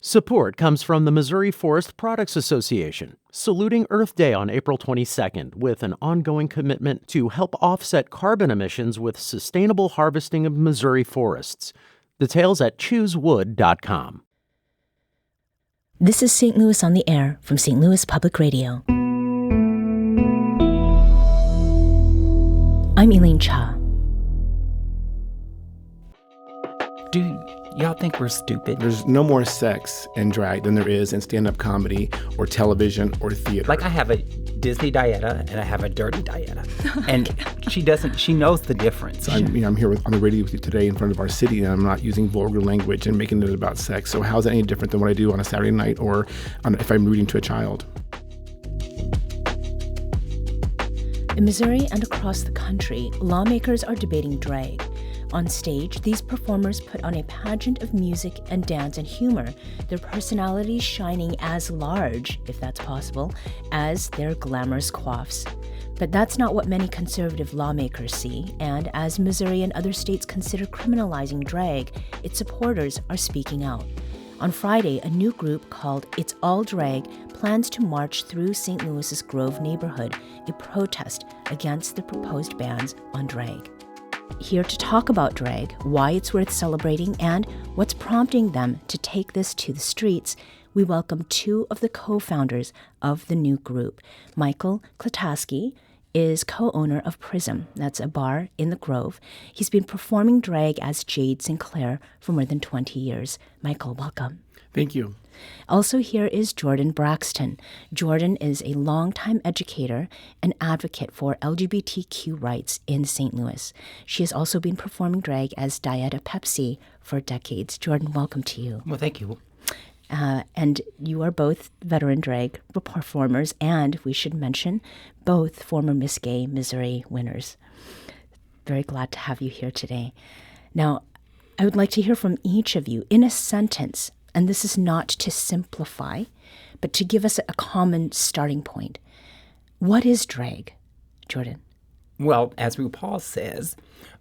Support comes from the Missouri Forest Products Association, saluting Earth Day on April 22nd with an ongoing commitment to help offset carbon emissions with sustainable harvesting of Missouri forests. Details at choosewood.com. This is St. Louis on the Air from St. Louis Public Radio. I'm Elaine Cha. Do y'all think we're stupid? There's no more sex in drag than there is in stand-up comedy or television or theater. Like, I have a Disney Dieta and I have a dirty Dieta. And she knows the difference. I'm here on the radio with you today in front of our city, and I'm not using vulgar language and making it about sex. So how's that any different than what I do on a Saturday night or if I'm reading to a child? In Missouri and across the country, lawmakers are debating drag. On stage, these performers put on a pageant of music and dance and humor, their personalities shining as large, if that's possible, as their glamorous coiffes. But that's not what many conservative lawmakers see, and as Missouri and other states consider criminalizing drag, its supporters are speaking out. On Friday, a new group called It's All Drag plans to march through St. Louis's Grove neighborhood, a protest against the proposed bans on drag. Here to talk about drag, why it's worth celebrating, and what's prompting them to take this to the streets, we welcome two of the co-founders of the new group. Michael Klataske is co-owner of Prism. That's a bar in the Grove. He's been performing drag as Jade Sinclair for more than 20 years. Michael, welcome. Thank you. Also here is Jordan Braxton. Jordan is a longtime educator and advocate for LGBTQ rights in St. Louis. She has also been performing drag as Dieta Pepsi for decades. Jordan, welcome to you. Well, thank you. And you are both veteran drag performers, and we should mention both former Miss Gay Missouri winners. Very glad to have you here today. Now, I would like to hear from each of you in a sentence. And this is not to simplify, but to give us a common starting point. What is drag, Jordan? Well, as RuPaul says,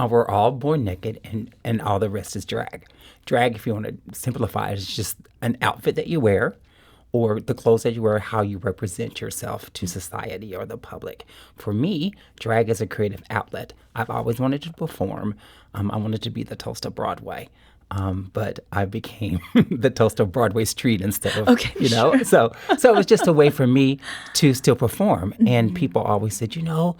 we're all born naked and all the rest is drag. Drag, if you want to simplify it, is just an outfit that you wear or the clothes that you wear, how you represent yourself to society or the public. For me, drag is a creative outlet. I've always wanted to perform. I wanted to be the toast of Broadway. But I became the toast of Broadway Street instead of, Sure. So it was just a way for me to still perform. Mm-hmm. And people always said, you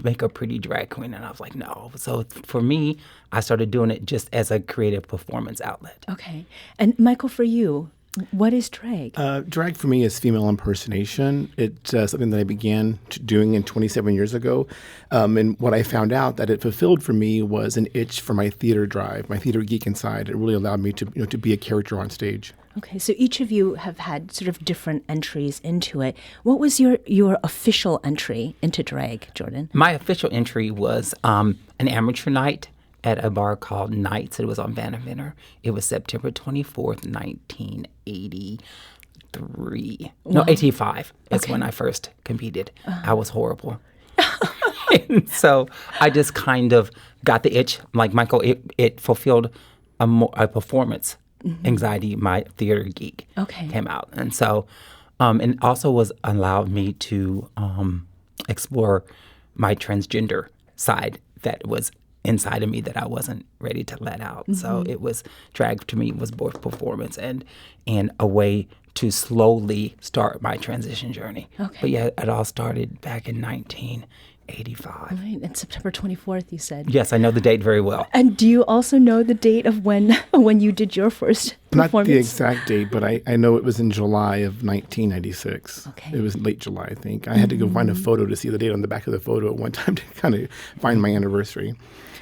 make a pretty drag queen. And I was like, no. So for me, I started doing it just as a creative performance outlet. Okay. And Michael, for you, what is drag? Drag for me is female impersonation. It's something that I began doing 27 years ago. And what I found out that it fulfilled for me was an itch for my theater drive, my theater geek inside. It really allowed me to be a character on stage. Okay, so each of you have had sort of different entries into it. What was your official entry into drag, Jordan? My official entry was an amateur night at a bar called Nights. It was on Vanderventor. It was September 24th, 1983. Wow. No, 85 is when I first competed. I was horrible. And so I just kind of got the itch. Like Michael, it fulfilled a performance anxiety. My theater geek came out. And so, and also was allowed me to explore my transgender side that was inside of me that I wasn't ready to let out. Mm-hmm. So it was, drag to me was both performance and a way to slowly start my transition journey. Okay. But yeah, it all started back in 1985. Right, and September 24th, you said. Yes, I know the date very well. And do you also know the date of when you did your first performance? Not the exact date, but I know it was in July of 1996. Okay. It was late July, I think. I had to go find a photo to see the date on the back of the photo at one time to kind of find my anniversary.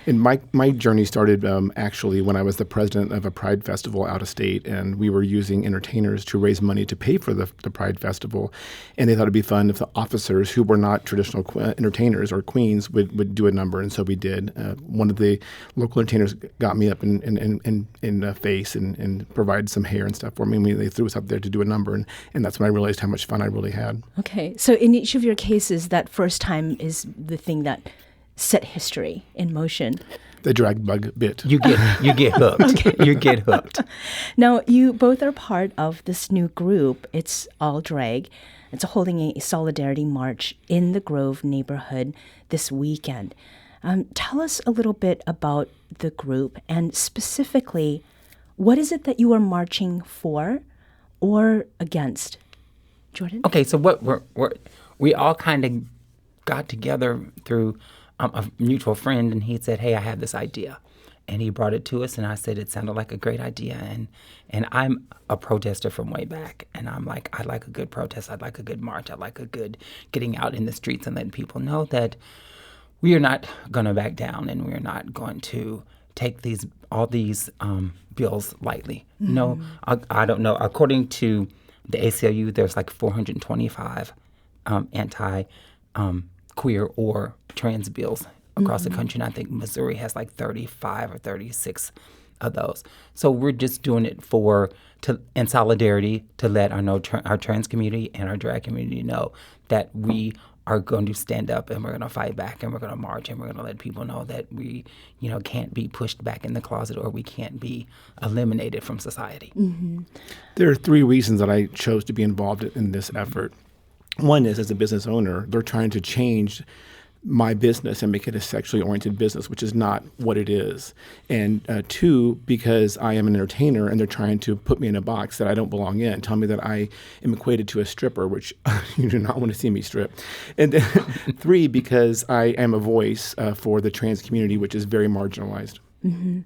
And my journey started actually when I was the president of a Pride Festival out of state, and we were using entertainers to raise money to pay for the Pride Festival. And they thought it'd be fun if the officers who were not traditional entertainers or queens would do a number, and so we did. One of the local entertainers got me up in the face and provided some hair and stuff for me. They threw us up there to do a number, and that's when I realized how much fun I really had. Okay, so in each of your cases, that first time is the thing that set history in motion. the drag bug bit. You get hooked. You get hooked. Now, you both are part of this new group. It's All Drag. It's holding a solidarity march in the Grove neighborhood this weekend. Tell us a little bit about the group, and specifically, what is it that you are marching for or against? Jordan? Okay, so what we all kind of got together through a mutual friend, and he said, "Hey, I have this idea," and he brought it to us, and I said it sounded like a great idea, and I'm a protester from way back, and I'm like, I like a good protest, I'd like a good march, I'd like a good getting out in the streets and letting people know that we are not going to back down, and we're not going to take all these bills lightly. Mm-hmm. No, I don't know. According to the ACLU, there's like 425 anti-queer or trans bills across the country, and I think Missouri has like 35 or 36 of those. So we're just doing it in solidarity to let our trans community and our drag community know that we are going to stand up, and we're going to fight back, and we're going to march, and we're going to let people know that we, can't be pushed back in the closet, or we can't be eliminated from society. Mm-hmm. There are 3 reasons that I chose to be involved in this effort. One is, as a business owner, they're trying to change my business and make it a sexually oriented business, which is not what it is. And 2, because I am an entertainer and they're trying to put me in a box that I don't belong in, tell me that I am equated to a stripper, which you do not want to see me strip. And then 3, because I am a voice for the trans community, which is very marginalized. Mm-hmm.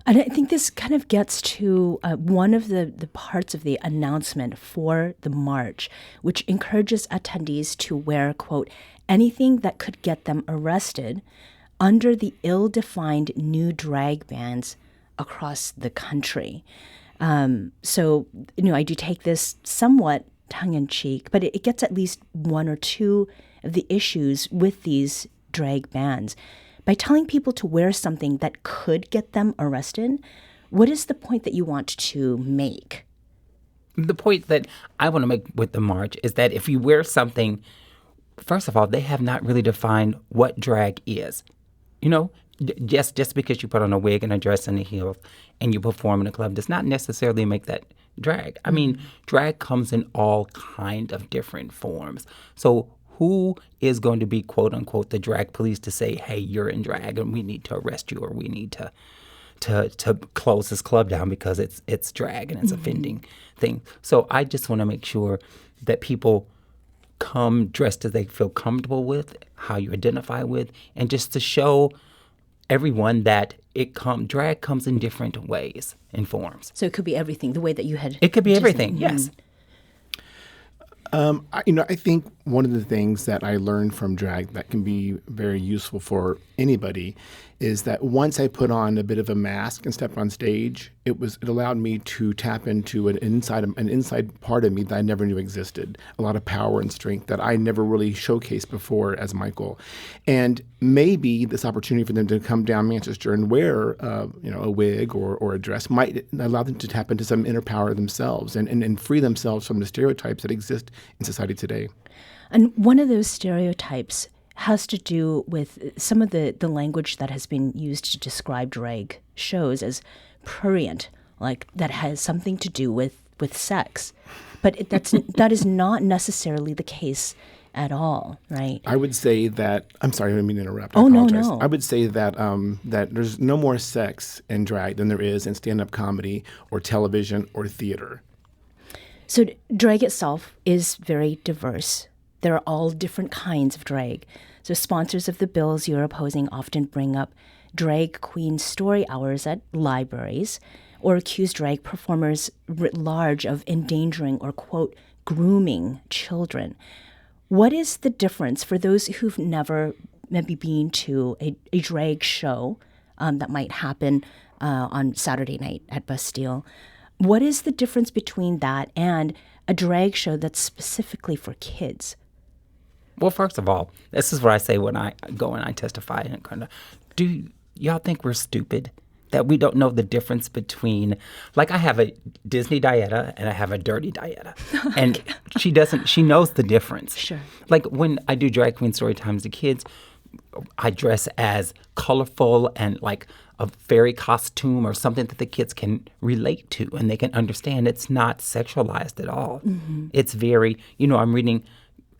And I think this kind of gets to one of the parts of the announcement for the march, which encourages attendees to wear, quote, anything that could get them arrested under the ill-defined new drag bans across the country. So, I do take this somewhat tongue-in-cheek, but it gets at least 1 or 2 of the issues with these drag bans. By telling people to wear something that could get them arrested, what is the point that you want to make? The point that I want to make with the march is that if you wear something, first of all, they have not really defined what drag is. Just because you put on a wig and a dress and a heels and you perform in a club does not necessarily make that drag. I mean, drag comes in all kind of different forms. So who is going to be, quote unquote, the drag police to say, hey, you're in drag and we need to arrest you, or we need to close this club down because it's drag and it's offending thing. So I just want to make sure that people come dressed as they feel comfortable with, how you identify with, and just to show everyone that drag comes in different ways and forms. So it could be everything, the way that you had. It could be everything, yes. I think one of the things that I learned from drag that can be very useful for anybody is that once I put on a bit of a mask and stepped on stage, it allowed me to tap into an inside part of me that I never knew existed, a lot of power and strength that I never really showcased before as Michael. And maybe this opportunity for them to come down Manchester and wear a wig or a dress might allow them to tap into some inner power themselves and free themselves from the stereotypes that exist in society today. And one of those stereotypes has to do with some of the language that has been used to describe drag shows as prurient, like that has something to do with sex. But that is not necessarily the case at all, right? I would say that, I'm sorry, I didn't mean to interrupt. I apologize. No. I would say that that there's no more sex in drag than there is in stand-up comedy or television or theater. So drag itself is very diverse. There are all different kinds of drag. So sponsors of the bills you're opposing often bring up drag queen story hours at libraries or accuse drag performers writ large of endangering or, quote, grooming children. What is the difference for those who've never maybe been to a drag show that might happen on Saturday night at Bastille? What is the difference between that and a drag show that's specifically for kids? Well, first of all, this is what I say when I go and I testify. And do y'all think we're stupid? That we don't know the difference between, like, I have a Disney Dieta and I have a dirty Dieta. And she knows the difference. Sure. Like when I do drag queen story times to kids, I dress as colorful and like a fairy costume or something that the kids can relate to and they can understand. It's not sexualized at all. It's very, I'm reading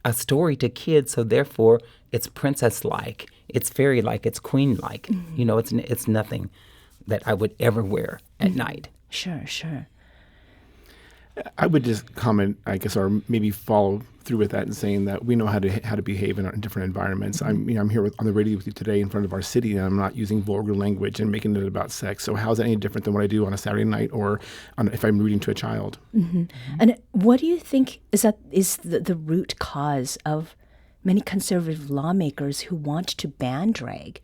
a story to kids, so therefore it's princess-like, it's fairy-like, it's queen-like. It's nothing that I would ever wear at night. Sure. I would just comment, I guess, or maybe follow through with that and saying that we know how to behave in different environments. I'm here on the radio with you today in front of our city, and I'm not using vulgar language and making it about sex. So how is that any different than what I do on a Saturday night or if I'm reading to a child? And what do you think is the root cause of many conservative lawmakers who want to ban drag?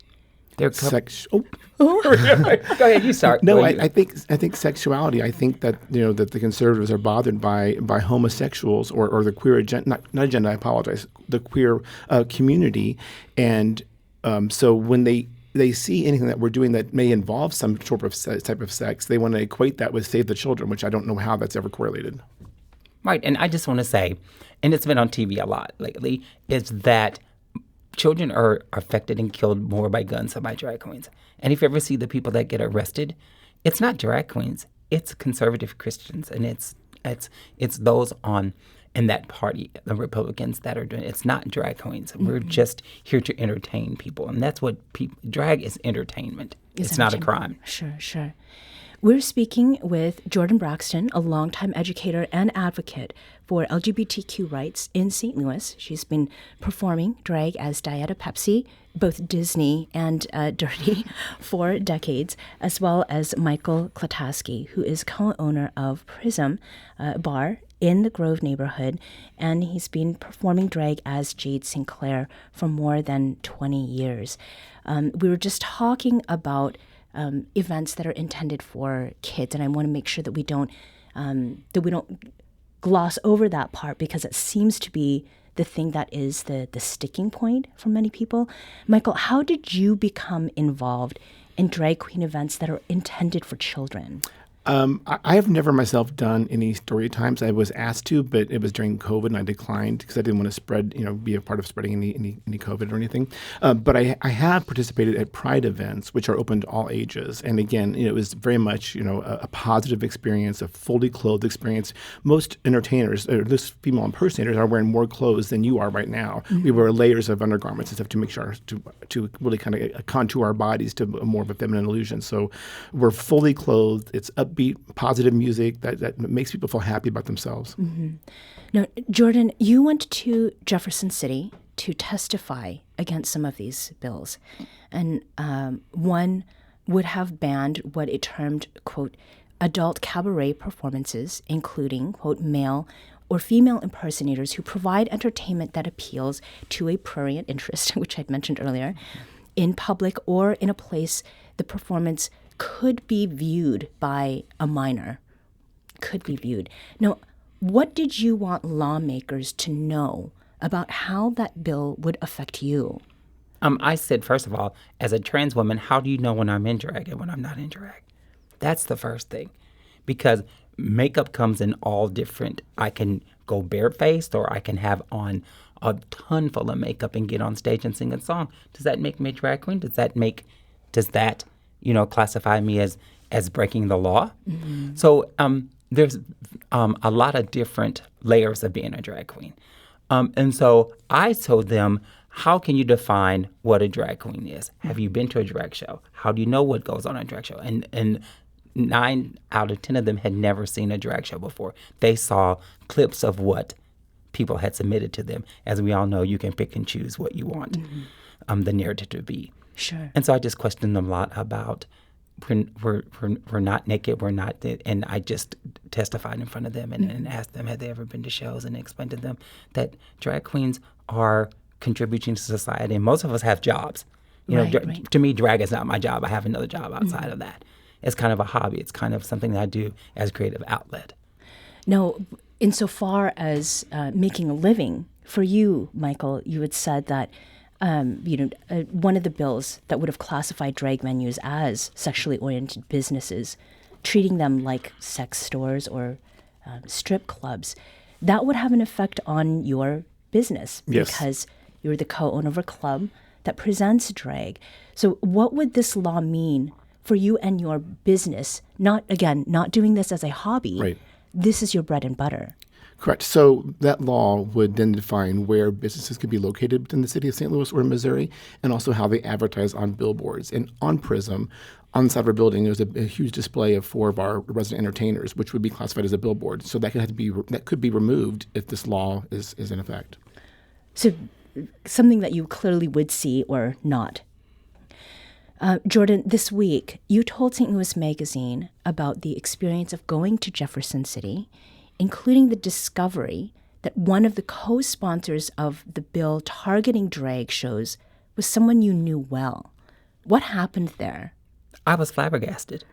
They're Sex. Go ahead, you start. No, I think sexuality. I think that that the conservatives are bothered by homosexuals or the queer agenda. Not agenda. I apologize. The queer community, and so when they see anything that we're doing that may involve some sort of type of sex, they want to equate that with Save the Children, which I don't know how that's ever correlated. Right, and I just want to say, and it's been on TV a lot lately, is that children are affected and killed more by guns than by drag queens. And if you ever see the people that get arrested, it's not drag queens, it's conservative Christians, and it's those in that party, the Republicans, that are doing it. It's not drag queens. We're just here to entertain people, and that's what drag is entertainment. It's not a crime. Sure. We're speaking with Jordan Braxton, a longtime educator and advocate for LGBTQ rights in St. Louis. She's been performing drag as Dieta Pepsi, both Disney and Dirty, for decades, as well as Michael Klataske, who is co-owner of Prism Bar in the Grove neighborhood, and he's been performing drag as Jade Sinclair for more than 20 years. We were just talking about events that are intended for kids, and I want to make sure that we don't gloss over that part, because it seems to be the thing that is the sticking point for many people. Michael, how did you become involved in drag queen events that are intended for children? I have never myself done any story times. I was asked to, but it was during COVID, and I declined because I didn't want to spread, be a part of spreading any COVID or anything. But I have participated at Pride events, which are open to all ages. And again, it was very much, a positive experience, a fully clothed experience. Most entertainers, or at least female impersonators, are wearing more clothes than you are right now. We wear layers of undergarments and stuff to make sure to really kind of contour our bodies to more of a feminine illusion. So we're fully clothed. It's upbeat, positive music that makes people feel happy about themselves. Now, Jordan, you went to Jefferson City to testify against some of these bills. And one would have banned what it termed, quote, adult cabaret performances, including, quote, male or female impersonators who provide entertainment that appeals to a prurient interest, which I'd mentioned earlier, in public or in a place the performance could be viewed by a minor. Could be viewed. Now, what did you want lawmakers to know about how that bill would affect you? I said, first of all, as a trans woman, how do you know when I'm in drag and when I'm not in drag? That's the first thing. Because makeup comes in all different. I can go barefaced, or I can have on a ton full of makeup and get on stage and sing a song. Does that make me a drag queen? Does that classify me as breaking the law? So there's a lot of different layers of being a drag queen. And so I told them, how can you define what a drag queen is? Have you been to a drag show? How do you know what goes on a drag show? And 9 out of 10 of them had never seen a drag show before. They saw clips of what people had submitted to them. As we all know, you can pick and choose what you want the narrative to be. Sure. And so I just questioned them a lot about we're not naked, we're not, and I just testified in front of them and asked them, had they ever been to shows, and explained to them that drag queens are contributing to society, and most of us have jobs. Right. To me, drag is not my job. I have another job outside of that. It's kind of a hobby. It's kind of something that I do as a creative outlet. Now, insofar as making a living, for you, Michael, you had said that one of the bills that would have classified drag venues as sexually oriented businesses, treating them like sex stores or strip clubs, that would have an effect on your business. Yes. Because you're the co-owner of a club that presents drag. So what would this law mean for you and your business? Not doing this as a hobby. Right. This is your bread and butter. Correct. So that law would then define where businesses could be located within the city of St. Louis or Missouri, and also how they advertise on billboards. And on Prism, on the side of our building, there's a huge display of 4 of our resident entertainers, which would be classified as a billboard. So that could be removed if this law is in effect. So something that you clearly would see or not. Jordan, this week, you told St. Louis Magazine about the experience of going to Jefferson City, including the discovery that one of the co-sponsors of the bill targeting drag shows was someone you knew well. What happened there? I was flabbergasted.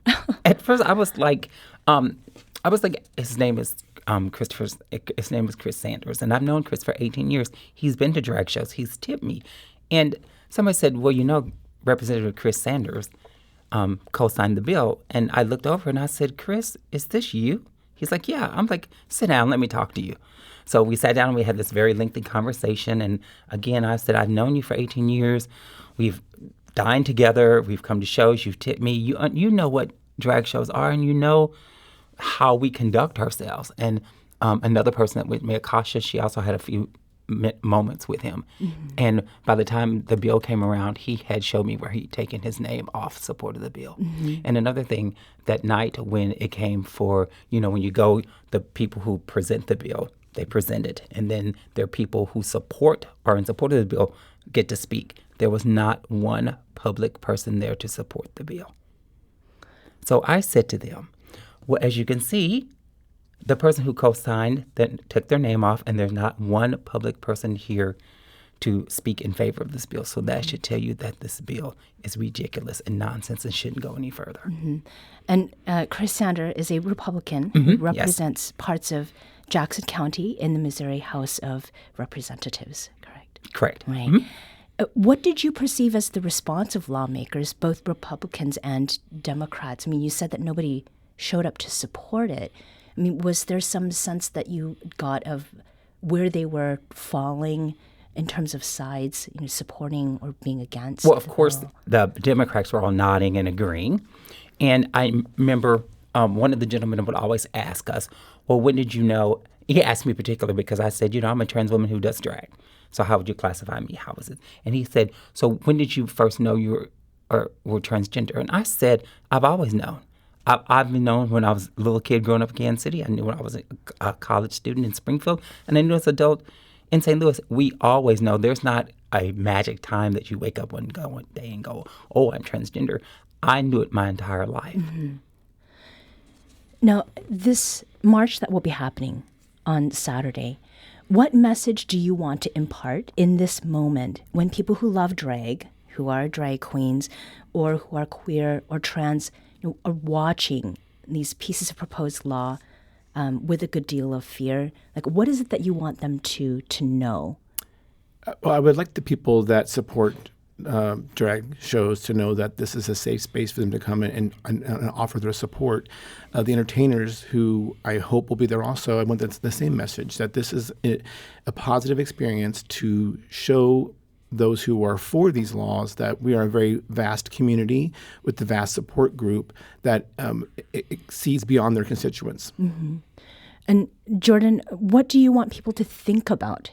At first, I was like, his name is His name is Chris Sanders, and I've known Chris for 18 years. He's been to drag shows. He's tipped me, and somebody said, "Well, Representative Chris Sanders co-signed the bill," and I looked over and I said, "Chris, is this you?" He's like, "Yeah." I'm like, "Sit down, let me talk to you." So we sat down and we had this very lengthy conversation. And again, I said, "I've known you for 18 years. We've dined together. We've come to shows. You've tipped me. You know what drag shows are, and you know how we conduct ourselves." And another person that with me, Akasha, she also had a few moments with him. Mm-hmm. And by the time the bill came around, he had showed me where he'd taken his name off support of the bill. Mm-hmm. And another thing, that night when it came for, when you go, the people who present the bill, they present it. And then there are people who are in support of the bill get to speak. There was not one public person there to support the bill. So I said to them, well, as you can see, the person who co-signed that took their name off, and there's not one public person here to speak in favor of this bill. So that should tell you that this bill is ridiculous and nonsense and shouldn't go any further. Mm-hmm. And Chris Sanders is a Republican who represents parts of Jackson County in the Missouri House of Representatives, correct? Correct. Right. Mm-hmm. What did you perceive as the response of lawmakers, both Republicans and Democrats? I mean, you said that nobody showed up to support it. I mean, was there some sense that you got of where they were falling in terms of sides, supporting or being against? Well, of course, the Democrats were all nodding and agreeing. And I remember one of the gentlemen would always ask us, well, when did you know? He asked me particularly because I said, I'm a trans woman who does drag. So how would you classify me? How was it? And he said, so when did you first know you were transgender? And I said, I've always known. I've been known when I was a little kid growing up in Kansas City. I knew when I was a college student in Springfield, and I knew as an adult in St. Louis. We always know. There's not a magic time that you wake up one day and go, oh, I'm transgender. I knew it my entire life. Mm-hmm. Now, this march that will be happening on Saturday, what message do you want to impart in this moment when people who love drag, who are drag queens, or who are queer or trans, are watching these pieces of proposed law with a good deal of fear? Like, what is it that you want them to know? Well, I would like the people that support drag shows to know that this is a safe space for them to come in and offer their support. The entertainers, who I hope will be there also, I want the same message, that this is a positive experience to show those who are for these laws that we are a very vast community with a vast support group that exceeds beyond their constituents. Mm-hmm. And Jordan, what do you want people to think about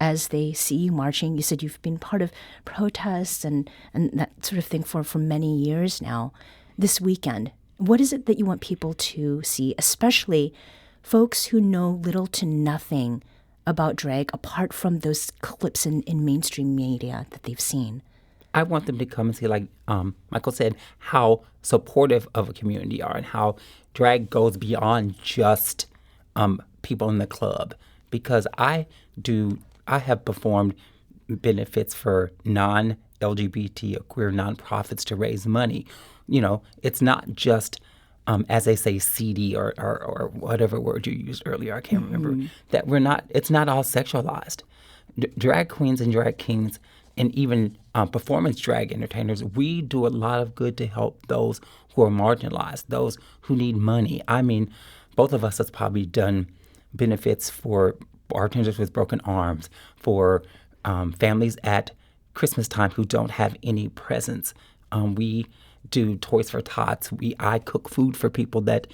as they see you marching? You said you've been part of protests and that sort of thing for many years now. This weekend, what is it that you want people to see, especially folks who know little to nothing about drag apart from those clips in mainstream media that they've seen? I want them to come and see, like Michael said, how supportive of a community are and how drag goes beyond just people in the club. Because I have performed benefits for non-LGBT or queer nonprofits to raise money. It's not just as they say, seedy or whatever word you used earlier, I can't remember, that it's not all sexualized. Drag queens and drag kings and even performance drag entertainers, we do a lot of good to help those who are marginalized, those who need money. I mean, both of us has probably done benefits for bartenders with broken arms, for families at Christmas time who don't have any presents. We do Toys for Tots. I cook food for people that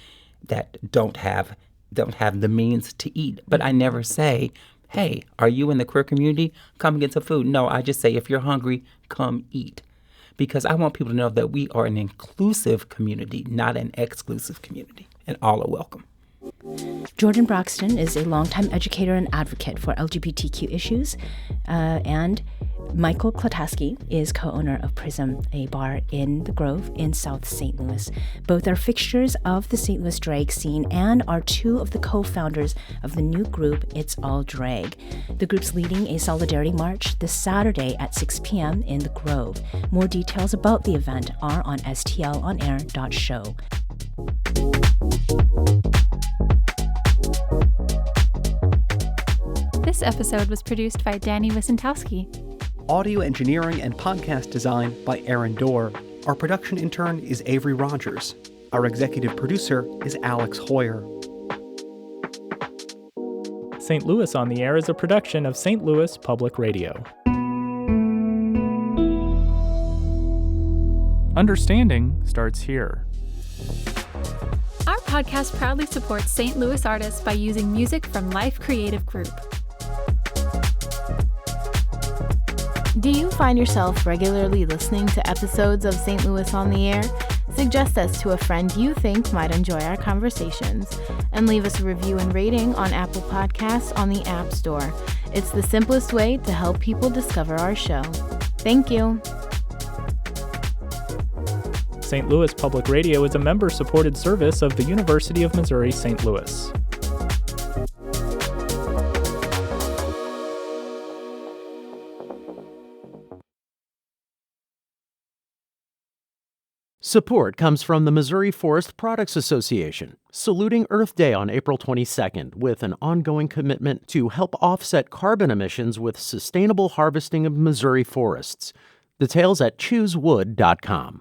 don't have the means to eat. But I never say, hey, are you in the queer community? Come and get some food. No, I just say, if you're hungry, come eat. Because I want people to know that we are an inclusive community, not an exclusive community, and all are welcome. Jordan Braxton is a longtime educator and advocate for LGBTQ issues, and Michael Klataske is co-owner of Prism, a bar in the Grove in South St. Louis. Both are fixtures of the St. Louis drag scene and are two of the co-founders of the new group It's All Drag. The group's leading a solidarity march this Saturday at 6 p.m. in the Grove. More details about the event are on stlonair.show. This episode was produced by Danny Wysentowski. Audio engineering and podcast design by Aaron Dorr. Our production intern is Avery Rogers. Our executive producer is Alex Hoyer. St. Louis on the Air is a production of St. Louis Public Radio. Understanding starts here. Our podcast proudly supports St. Louis artists by using music from Life Creative Group. Do you find yourself regularly listening to episodes of St. Louis on the Air? Suggest us to a friend you think might enjoy our conversations, and leave us a review and rating on Apple Podcasts on the App Store. It's the simplest way to help people discover our show. Thank you. St. Louis Public Radio is a member-supported service of the University of Missouri St. Louis. Support comes from the Missouri Forest Products Association, saluting Earth Day on April 22nd with an ongoing commitment to help offset carbon emissions with sustainable harvesting of Missouri forests. Details at choosewood.com.